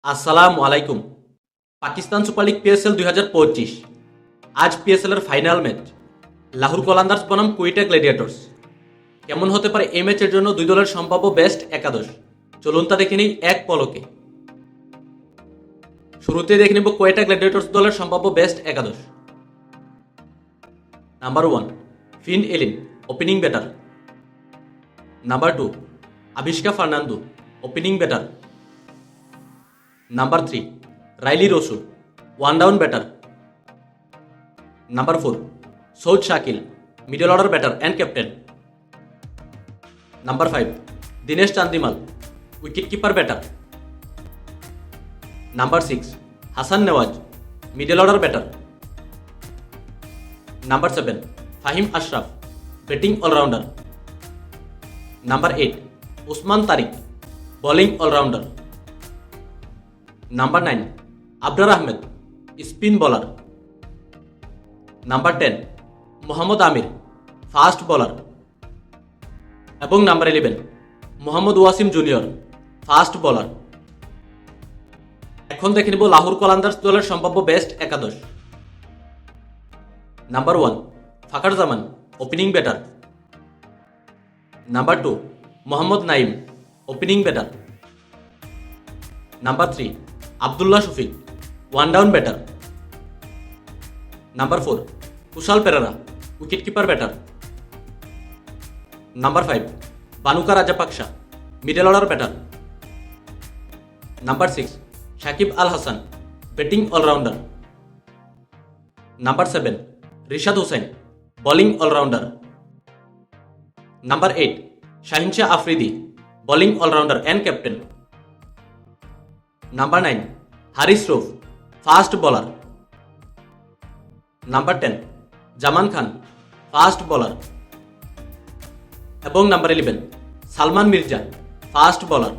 আসসালামু আলাইকুম। Pakistan super league PSL 2025। আজ পিএসএল এর ফাইনাল ম্যাচ লাহোর কলান্দার্স বনাম কুয়েটা গ্ল্যাডিয়েটর্স। কেমন হতে পারে এই ম্যাচের জন্য দুই দলের সম্ভাব্য বেস্ট একাদশ? চলুন তা দেখে নিই এক পলকে। শুরুতে দেখে নিব কুয়েটা গ্ল্যাডিয়েটর্স দলের সম্ভাব্য বেস্ট একাদশ। Number 1 Finn Allen, opening batter. Number 2 Avishka Fernando, opening batter. Number 3 Rilee Rossouw, one down batter. Number 4 Saud Shakeel, middle order batter and captain. Number 5 Dinesh Chandimal, wicket keeper batter. Number 6 Hasan Nawaz, middle order batter. Number 7 Faheem Ashraf, batting allrounder. Number 8 Usman Tariq, bowling allrounder. Number 9 Abrar Ahmed, spin bowler. Number 10 Mohammad Amir, fast bowler. এবং number 11 Mohammad Wasim junior, fast bowler. এখন দেখে নিব লাহোর কলান্দার্স দলের সম্ভাব্য best একাদশ। Number 1 Fakhar Zaman, opening batter. Number 2 Mohammad Naim, opening batter. Number 3 Abdullah Shafique, one down batter. Number 4 Kusal Perera, wicket keeper batter. Number 5 Bhanuka Rajapaksa, middle order batter. Number 6 Shakib Al Hasan, batting allrounder. Number 7 Rishad Hossain, bowling allrounder. Number 8 Shaheen Shah Afridi, bowling allrounder and captain. Number 9 Haris Rauf, fast bowler. Number 10 Zaman Khan, fast bowler. এবং number 11 Salman Mirza, fast bowler.